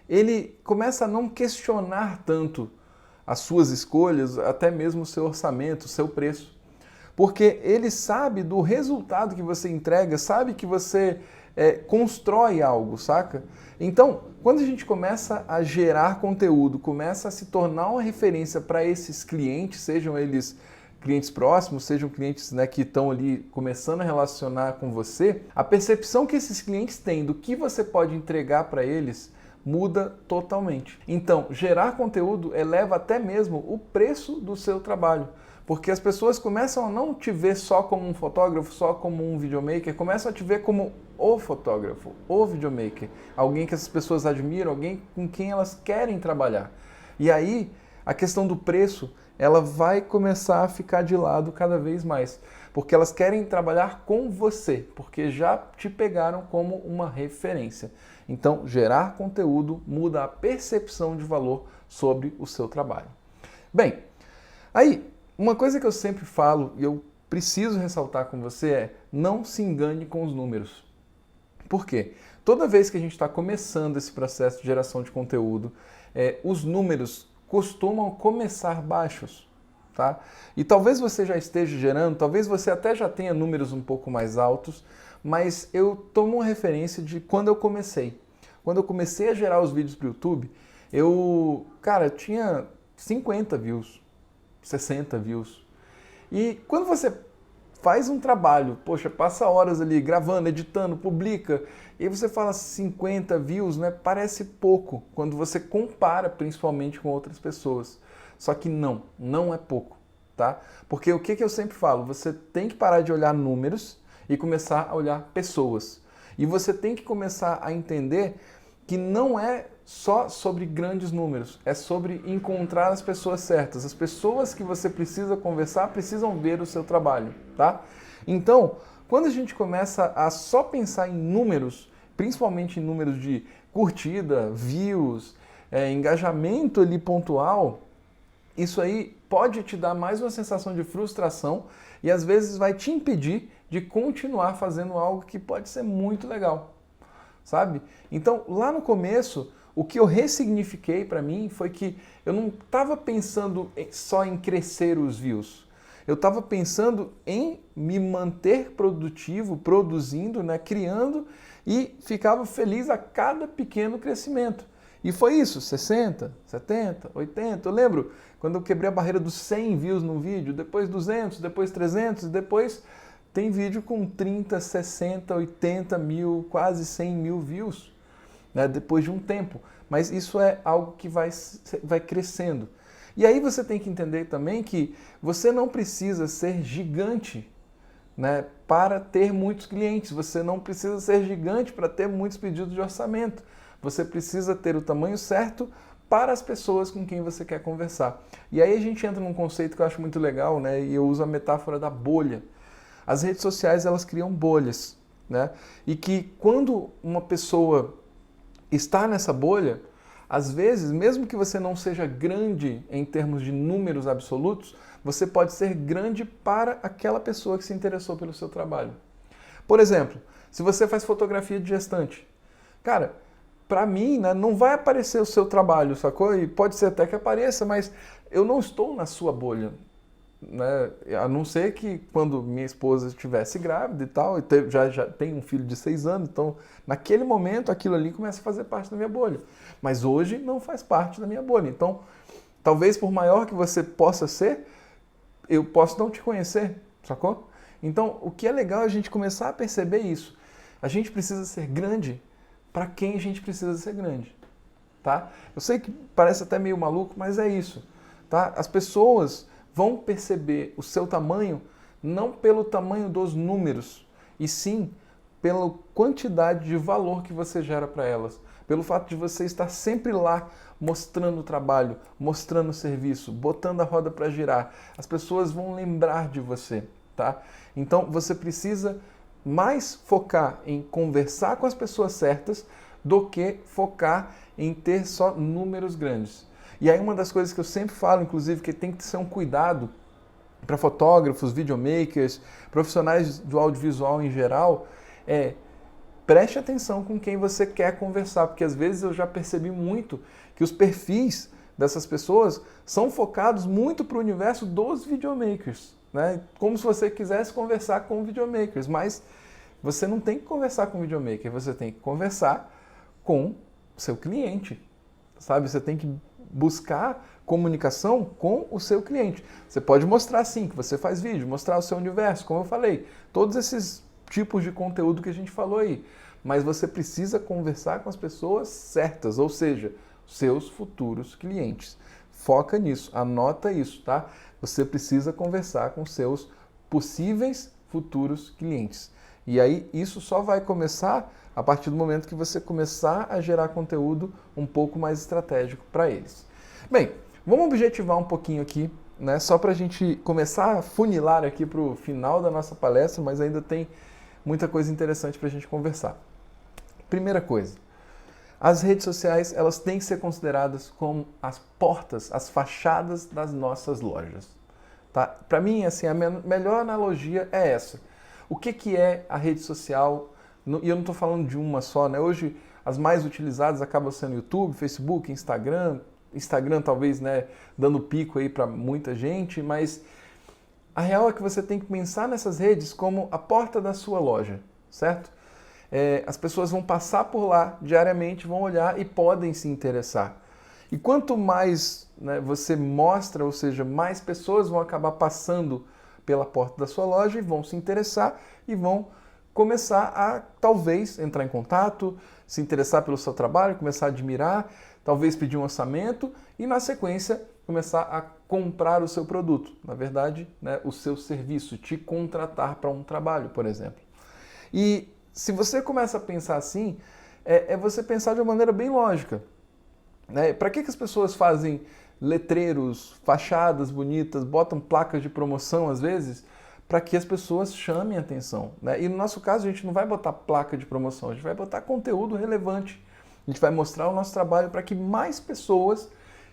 ele começa a não questionar tanto as suas escolhas, até mesmo o seu orçamento, o seu preço. Porque ele sabe do resultado que você entrega, sabe que você constrói algo, saca? Então, quando a gente começa a gerar conteúdo, começa a se tornar uma referência para esses clientes, sejam eles clientes próximos, sejam clientes, né, que estão ali começando a relacionar com você, a percepção que esses clientes têm do que você pode entregar para eles muda totalmente. Então, gerar conteúdo eleva até mesmo o preço do seu trabalho. Porque as pessoas começam a não te ver só como um fotógrafo, só como um videomaker, começam a te ver como o fotógrafo, o videomaker, alguém que essas pessoas admiram, alguém com quem elas querem trabalhar. E aí, a questão do preço, ela vai começar a ficar de lado cada vez mais, porque elas querem trabalhar com você, porque já te pegaram como uma referência. Então, gerar conteúdo muda a percepção de valor sobre o seu trabalho. Bem, aí, uma coisa que eu sempre falo e eu preciso ressaltar com você é: não se engane com os números. Por quê? Toda vez que a gente está começando esse processo de geração de conteúdo, os números costumam começar baixos, tá? E talvez você já esteja gerando, talvez você até já tenha números um pouco mais altos, mas eu tomo uma referência de quando eu comecei. Quando eu comecei a gerar os vídeos para o YouTube, eu tinha 50 views, 60 views. E quando você faz um trabalho, poxa, passa horas ali gravando, editando, publica, e você fala 50 views, né? Parece pouco quando você compara principalmente com outras pessoas. Só que não é pouco, tá? Porque o que eu sempre falo? Você tem que parar de olhar números e começar a olhar pessoas. E você tem que começar a entender que não é só sobre grandes números, é sobre encontrar as pessoas certas. As pessoas que você precisa conversar precisam ver o seu trabalho, tá? Então, quando a gente começa a só pensar em números, principalmente em números de curtida, views, engajamento ali pontual, isso aí pode te dar mais uma sensação de frustração e às vezes vai te impedir de continuar fazendo algo que pode ser muito legal, sabe? Então, lá no começo, o que eu ressignifiquei para mim foi que eu não estava pensando só em crescer os views. Eu estava pensando em me manter produtivo, produzindo, né, criando, e ficava feliz a cada pequeno crescimento. E foi isso, 60, 70, 80. Eu lembro quando eu quebrei a barreira dos 100 views num vídeo, depois 200, depois 300, depois tem vídeo com 30, 60, 80 mil, quase 100 mil views, né, depois de um tempo. Mas isso é algo que vai crescendo. E aí você tem que entender também que você não precisa ser gigante, né, para ter muitos clientes. Você não precisa ser gigante para ter muitos pedidos de orçamento. Você precisa ter o tamanho certo para as pessoas com quem você quer conversar. E aí a gente entra num conceito que eu acho muito legal, né, e eu uso a metáfora da bolha. As redes sociais, elas criam bolhas, né? E que quando uma pessoa está nessa bolha, às vezes, mesmo que você não seja grande em termos de números absolutos, você pode ser grande para aquela pessoa que se interessou pelo seu trabalho. Por exemplo, se você faz fotografia de gestante, cara, para mim, né, não vai aparecer o seu trabalho, sacou? E pode ser até que apareça, mas eu não estou na sua bolha, né? A não ser que quando minha esposa estivesse grávida e tal, e já tem um filho de 6 anos, então naquele momento aquilo ali começa a fazer parte da minha bolha. Mas hoje não faz parte da minha bolha. Então, talvez por maior que você possa ser, eu posso não te conhecer, sacou? Então, o que é legal é a gente começar a perceber isso. A gente precisa ser grande para quem a gente precisa ser grande, tá? Eu sei que parece até meio maluco, mas é isso, tá? As pessoas vão perceber o seu tamanho não pelo tamanho dos números, e sim pela quantidade de valor que você gera para elas. Pelo fato de você estar sempre lá mostrando o trabalho, mostrando o serviço, botando a roda para girar. As pessoas vão lembrar de você, tá? Então você precisa mais focar em conversar com as pessoas certas do que focar em ter só números grandes. E aí uma das coisas que eu sempre falo, inclusive, que tem que ser um cuidado para fotógrafos, videomakers, profissionais do audiovisual em geral, é preste atenção com quem você quer conversar, porque às vezes eu já percebi muito que os perfis dessas pessoas são focados muito para o universo dos videomakers, né? Como se você quisesse conversar com videomakers, mas você não tem que conversar com videomaker, você tem que conversar com o seu cliente, sabe? Você tem que buscar comunicação com o seu cliente. Você pode mostrar sim que você faz vídeo, mostrar o seu universo, como eu falei, todos esses tipos de conteúdo que a gente falou aí, mas você precisa conversar com as pessoas certas, ou seja, seus futuros clientes. foca nisso, anota isso, tá? Você precisa conversar com seus possíveis futuros clientes. E aí isso só vai começar a partir do momento que você começar a gerar conteúdo um pouco mais estratégico para eles. Bem, vamos objetivar um pouquinho aqui, né? Só para a gente começar a funilar aqui para o final da nossa palestra, mas ainda tem muita coisa interessante para a gente conversar. Primeira coisa, as redes sociais elas têm que ser consideradas como as portas, as fachadas das nossas lojas. Tá? Para mim, assim, a melhor analogia é essa. O que é a rede social? E eu não estou falando de uma só, né? Hoje as mais utilizadas acabam sendo YouTube, Facebook, Instagram. Instagram talvez, né, dando pico aí para muita gente, mas a real é que você tem que pensar nessas redes como a porta da sua loja, certo? As pessoas vão passar por lá diariamente, vão olhar e podem se interessar. E quanto mais, né, você mostra, ou seja, mais pessoas vão acabar passando pela porta da sua loja e vão se interessar e vão começar a, talvez, entrar em contato, se interessar pelo seu trabalho, começar a admirar, talvez pedir um orçamento e, na sequência, começar a comprar o seu produto. Na verdade, né, o seu serviço, te contratar para um trabalho, por exemplo. E se você começa a pensar assim, é você pensar de uma maneira bem lógica. Né? Para que as pessoas fazem letreiros, fachadas bonitas, botam placas de promoção às vezes? Para que as pessoas chamem atenção. Né? E no nosso caso, a gente não vai botar placa de promoção, a gente vai botar conteúdo relevante. A gente vai mostrar o nosso trabalho para que mais pessoas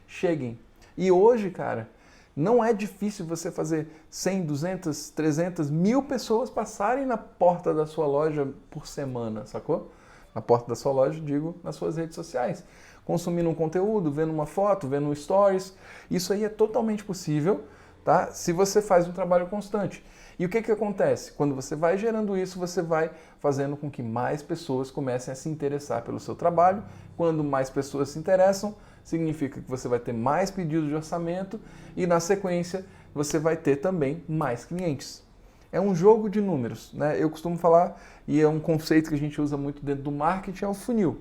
cheguem. E hoje, cara, não é difícil você fazer 100, 200, 300, 1000 pessoas passarem na porta da sua loja por semana, sacou? Na porta da sua loja, digo, nas suas redes sociais. Consumindo um conteúdo, vendo uma foto, vendo um stories. Isso aí é totalmente possível, tá? Se você faz um trabalho constante. E o que acontece? Quando você vai gerando isso, você vai fazendo com que mais pessoas comecem a se interessar pelo seu trabalho. Quando mais pessoas se interessam, significa que você vai ter mais pedidos de orçamento e, na sequência, você vai ter também mais clientes. É um jogo de números, né? Eu costumo falar, e é um conceito que a gente usa muito dentro do marketing, é o funil.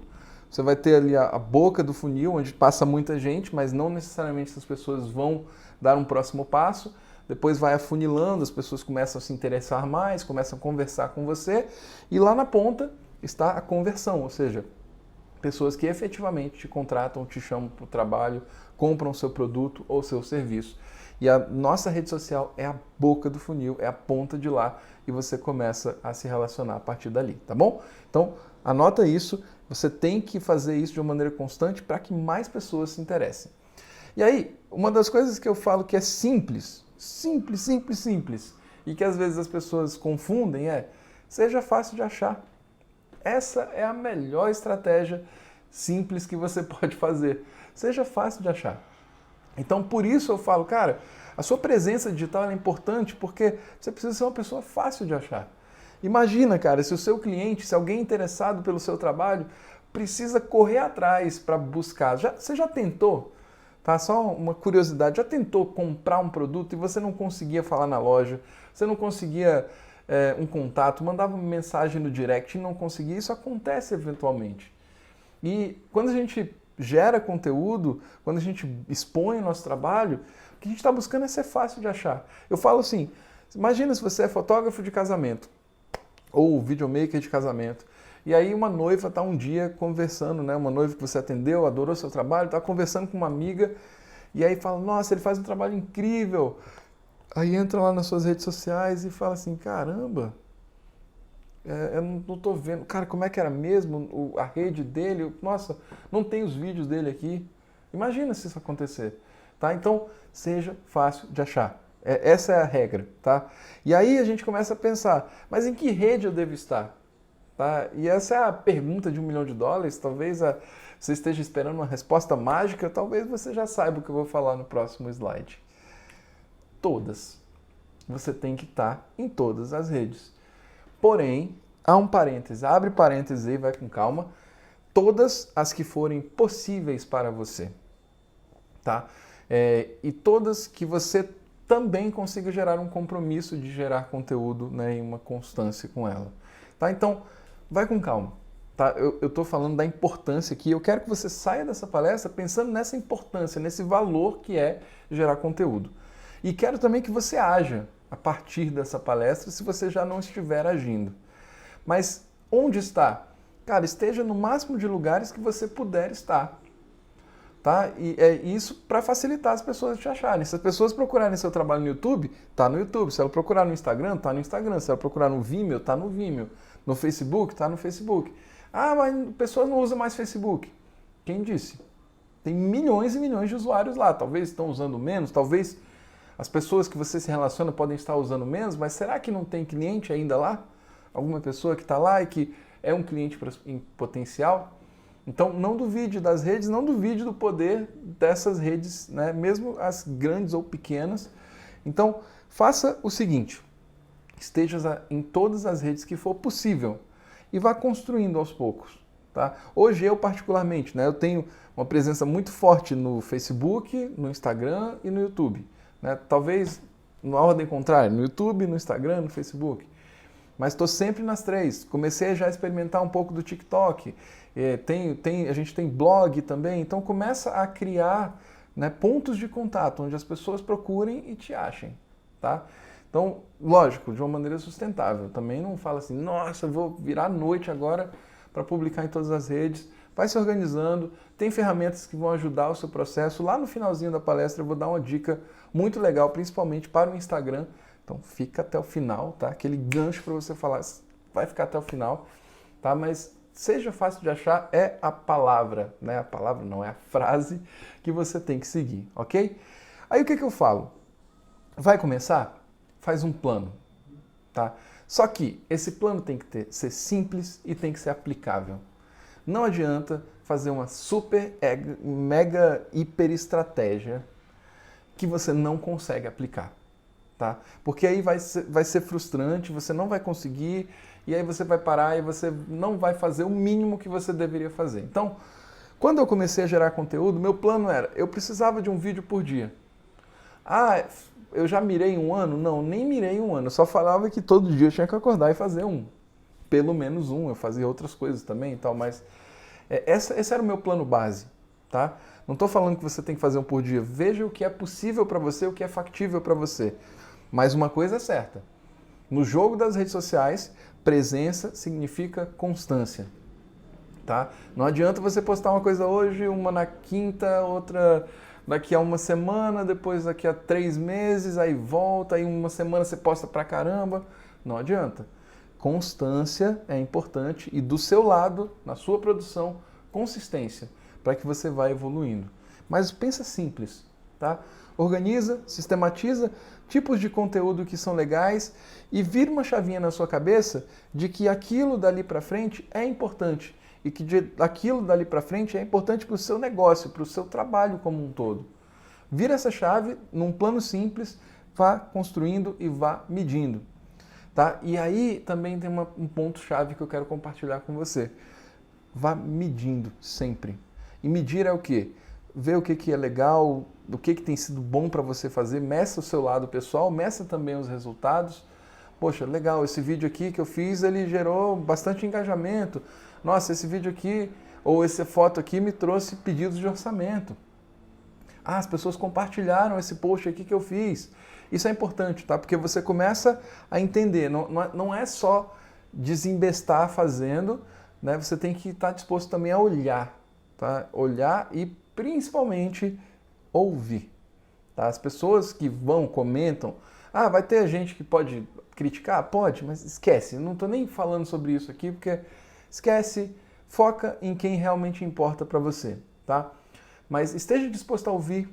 Você vai ter ali a boca do funil, onde passa muita gente, mas não necessariamente essas pessoas vão dar um próximo passo. Depois vai afunilando, as pessoas começam a se interessar mais, começam a conversar com você. E lá na ponta está a conversão, ou seja, pessoas que efetivamente te contratam, te chamam para o trabalho, compram o seu produto ou seu serviço. E a nossa rede social é a boca do funil, é a ponta de lá e você começa a se relacionar a partir dali, tá bom? Então, anota isso, você tem que fazer isso de uma maneira constante para que mais pessoas se interessem. E aí, uma das coisas que eu falo que é simples, e que às vezes as pessoas confundem seja fácil de achar. Essa é a melhor estratégia simples que você pode fazer. Seja fácil de achar. Então, por isso eu falo, cara, a sua presença digital é importante porque você precisa ser uma pessoa fácil de achar. Imagina, cara, se o seu cliente, se alguém interessado pelo seu trabalho, precisa correr atrás para buscar. Você já tentou? Tá? Só uma curiosidade, já tentou comprar um produto e você não conseguia falar na loja, você não conseguia um contato, mandava uma mensagem no direct e não conseguia? Isso acontece eventualmente. E quando a gente gera conteúdo, quando a gente expõe o nosso trabalho, o que a gente está buscando é ser fácil de achar. Eu falo assim, imagina se você é fotógrafo de casamento ou videomaker de casamento, e aí uma noiva está um dia conversando, né? Uma noiva que você atendeu, adorou seu trabalho, está conversando com uma amiga, e aí fala, nossa, ele faz um trabalho incrível. Aí entra lá nas suas redes sociais e fala assim, caramba, eu não estou vendo, cara, como é que era mesmo a rede dele? Nossa, não tem os vídeos dele aqui. Imagina se isso acontecer, tá? Então, seja fácil de achar. Essa é a regra, tá? E aí a gente começa a pensar, mas em que rede eu devo estar? Tá? E essa é a pergunta de $1 milhão. Talvez você esteja esperando uma resposta mágica, talvez você já saiba o que eu vou falar no próximo slide. Todas. Você tem que estar em todas as redes. Porém, há um parêntese, abre parênteses aí, vai com calma, todas as que forem possíveis para você. Tá? E todas que você também consiga gerar um compromisso de gerar conteúdo, né, e uma constância com ela. Tá? Então, vai com calma. tá? Eu estou falando da importância aqui. Eu quero que você saia dessa palestra pensando nessa importância, nesse valor que é gerar conteúdo. E quero também que você haja a partir dessa palestra, se você já não estiver agindo. Mas onde está? Cara, esteja no máximo de lugares que você puder estar. Tá? E é isso para facilitar as pessoas te acharem. Se as pessoas procurarem seu trabalho no YouTube, tá no YouTube. Se ela procurar no Instagram, tá no Instagram. Se ela procurar no Vimeo, tá no Vimeo. No Facebook, tá no Facebook. Ah, mas pessoas não usam mais Facebook. Quem disse? Tem milhões e milhões de usuários lá. Talvez estão usando menos, talvez as pessoas que você se relaciona podem estar usando menos, mas será que não tem cliente ainda lá? Alguma pessoa que está lá e que é um cliente em potencial? Então, não duvide das redes, não duvide do poder dessas redes, né? Mesmo as grandes ou pequenas. Então, faça o seguinte, esteja em todas as redes que for possível e vá construindo aos poucos. Tá? Hoje, eu particularmente, né, eu tenho uma presença muito forte no Facebook, no Instagram e no YouTube. Né? Talvez na ordem contrária, no YouTube, no Instagram, no Facebook. Mas estou sempre nas três. Comecei já a experimentar um pouco do TikTok. A gente tem blog também. Então começa a criar, né, pontos de contato onde as pessoas procurem e te achem. Tá? Então, lógico, de uma maneira sustentável. Também não fala assim, nossa, eu vou virar à noite agora para publicar em todas as redes. Vai se organizando. Tem ferramentas que vão ajudar o seu processo. Lá no finalzinho da palestra eu vou dar uma dica muito legal, principalmente para o Instagram. Então fica até o final, tá? Aquele gancho para você falar, vai ficar até o final, tá? Mas seja fácil de achar é a palavra, né? A palavra não, é a frase que você tem que seguir, ok? Aí o que eu falo? Vai começar? Faz um plano, tá? Só que esse plano tem que ser simples e tem que ser aplicável. Não adianta fazer uma super, mega, hiper estratégia que você não consegue aplicar. Tá? Porque aí vai ser frustrante, você não vai conseguir, e aí você vai parar e você não vai fazer o mínimo que você deveria fazer. Então, quando eu comecei a gerar conteúdo, meu plano era, eu precisava de um vídeo por dia. Ah, eu já mirei um ano? Não, nem mirei um ano, eu só falava que todo dia eu tinha que acordar e fazer um. Pelo menos um, eu fazia outras coisas também e tal, mas esse era o meu plano base, tá? Não estou falando que você tem que fazer um por dia, veja o que é possível para você, o que é factível para você. Mas uma coisa é certa, no jogo das redes sociais, presença significa constância, tá? Não adianta você postar uma coisa hoje, uma na quinta, outra daqui a uma semana, depois daqui a 3 meses, aí volta, aí uma semana você posta pra caramba, não adianta. Constância é importante e do seu lado, na sua produção, consistência, para que você vá evoluindo. Mas pensa simples, tá? Organiza, sistematiza tipos de conteúdo que são legais e vira uma chavinha na sua cabeça de que aquilo dali para frente é importante e que aquilo dali para frente é importante para o seu negócio, para o seu trabalho como um todo. Vira essa chave num plano simples, vá construindo e vá medindo. Tá? E aí também tem um ponto-chave que eu quero compartilhar com você. Vá medindo sempre. E medir é o quê? Ver o que é legal, o que tem sido bom para você fazer, meça o seu lado pessoal, meça também os resultados. Poxa, legal, esse vídeo aqui que eu fiz, ele gerou bastante engajamento. Nossa, esse vídeo aqui, ou essa foto aqui me trouxe pedidos de orçamento. Ah, as pessoas compartilharam esse post aqui que eu fiz. Isso é importante, tá? Porque você começa a entender, não é só desembestar fazendo, né? Você tem que estar disposto também a olhar, tá? Olhar e principalmente ouvir. Tá? As pessoas que comentam, vai ter gente que pode criticar? Pode, mas esquece, não estou nem falando sobre isso aqui, porque esquece, foca em quem realmente importa para você. Tá? Mas esteja disposto a ouvir,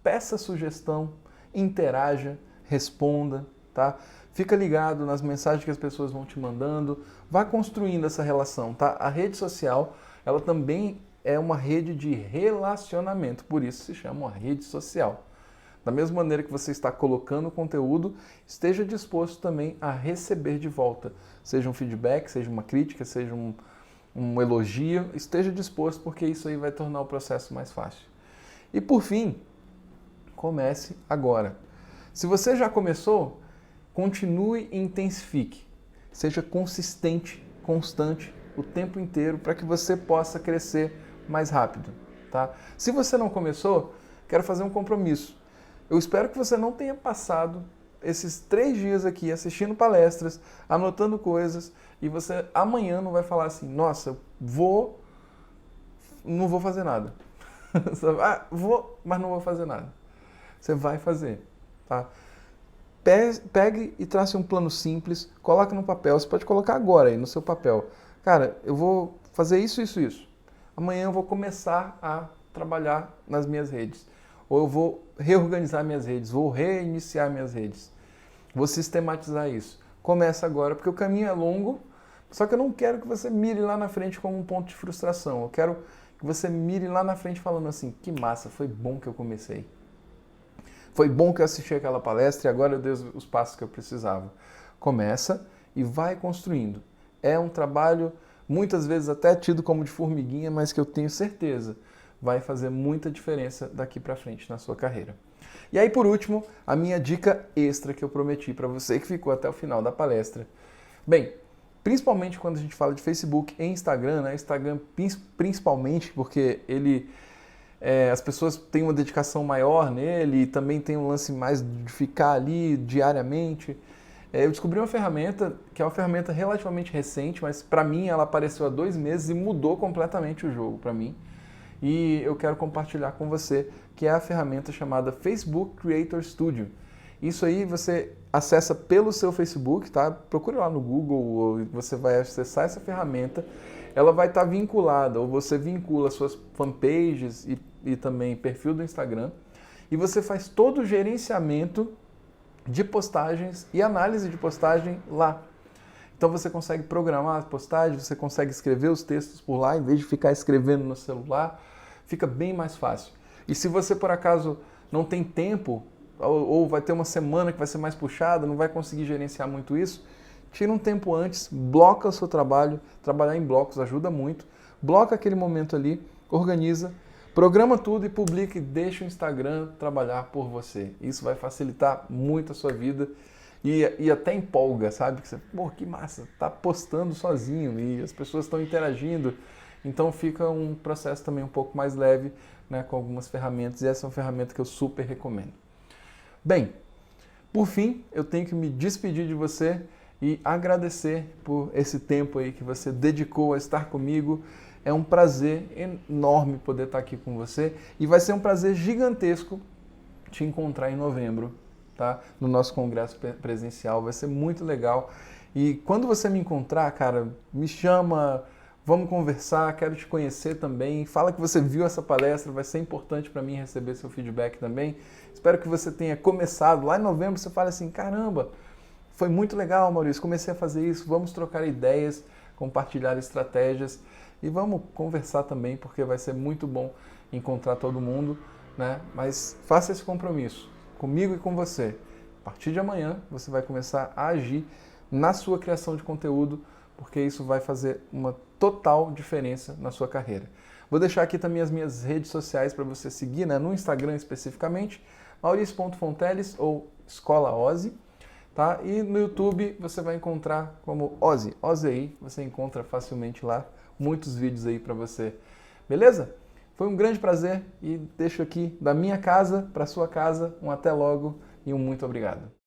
peça sugestão, interaja, responda, tá? Fica ligado nas mensagens que as pessoas vão te mandando, vá construindo essa relação, tá? A rede social, ela também é uma rede de relacionamento, por isso se chama uma rede social. Da mesma maneira que você está colocando conteúdo, esteja disposto também a receber de volta, seja um feedback, seja uma crítica, seja um elogio, esteja disposto porque isso aí vai tornar o processo mais fácil. E por fim, comece agora. Se você já começou, continue e intensifique. Seja consistente, constante o tempo inteiro para que você possa crescer mais rápido, tá? Se você não começou, quero fazer um compromisso. Eu espero que você não tenha passado esses 3 dias aqui assistindo palestras, anotando coisas, e você amanhã não vai falar assim, nossa, não vou fazer nada. Vou, mas não vou fazer nada. Você vai fazer, tá? Pegue e trace um plano simples, coloque no papel. Você pode colocar agora aí no seu papel. Cara, eu vou fazer isso, isso, isso. Amanhã eu vou começar a trabalhar nas minhas redes. Ou eu vou reorganizar minhas redes, vou reiniciar minhas redes. Vou sistematizar isso. Começa agora, porque o caminho é longo, só que eu não quero que você mire lá na frente como um ponto de frustração. Eu quero que você mire lá na frente falando assim, que massa, foi bom que eu comecei. Foi bom que eu assisti aquela palestra e agora eu dei os passos que eu precisava. Começa e vai construindo. É um trabalho, muitas vezes até tido como de formiguinha, mas que eu tenho certeza vai fazer muita diferença daqui para frente na sua carreira. E aí, por último, a minha dica extra que eu prometi para você que ficou até o final da palestra. Bem, principalmente quando a gente fala de Facebook e Instagram, né? Instagram principalmente porque as pessoas têm uma dedicação maior nele e também tem um lance mais de ficar ali diariamente. Eu descobri uma ferramenta que é uma ferramenta relativamente recente, mas para mim ela apareceu há 2 meses e mudou completamente o jogo para mim. E eu quero compartilhar com você, que é a ferramenta chamada Facebook Creator Studio. Isso aí você acessa pelo seu Facebook, tá? Procure lá no Google, ou você vai acessar essa ferramenta. Ela vai estar vinculada, ou você vincula suas fanpages e também perfil do Instagram. E você faz todo o gerenciamento de postagens e análise de postagem lá. Então você consegue programar as postagens, você consegue escrever os textos por lá, em vez de ficar escrevendo no celular, fica bem mais fácil. E se você por acaso não tem tempo, ou vai ter uma semana que vai ser mais puxada, não vai conseguir gerenciar muito isso, tira um tempo antes, bloca o seu trabalho, trabalhar em blocos ajuda muito, bloca aquele momento ali, organiza, programa tudo e publica e deixa o Instagram trabalhar por você. Isso vai facilitar muito a sua vida e até empolga, sabe? Que você, pô, que massa, tá postando sozinho e as pessoas estão interagindo. Então fica um processo também um pouco mais leve, né, com algumas ferramentas, e essa é uma ferramenta que eu super recomendo. Bem, por fim, eu tenho que me despedir de você e agradecer por esse tempo aí que você dedicou a estar comigo. É um prazer enorme poder estar aqui com você e vai ser um prazer gigantesco te encontrar em novembro, tá? No nosso congresso presencial, vai ser muito legal. E quando você me encontrar, cara, me chama, vamos conversar, quero te conhecer também. Fala que você viu essa palestra, vai ser importante para mim receber seu feedback também. Espero que você tenha começado lá em novembro, você fale assim, caramba, foi muito legal, Maurício, comecei a fazer isso, vamos trocar ideias, compartilhar estratégias e vamos conversar também, porque vai ser muito bom encontrar todo mundo, né? Mas faça esse compromisso comigo e com você. A partir de amanhã você vai começar a agir na sua criação de conteúdo, porque isso vai fazer uma total diferença na sua carreira. Vou deixar aqui também as minhas redes sociais para você seguir, né? No Instagram especificamente, mauricio.fonteles ou Escola Ozzy, tá? E no YouTube você vai encontrar como Ozzy, aí, você encontra facilmente lá muitos vídeos aí para você. Beleza? Foi um grande prazer e deixo aqui da minha casa para a sua casa um até logo e um muito obrigado.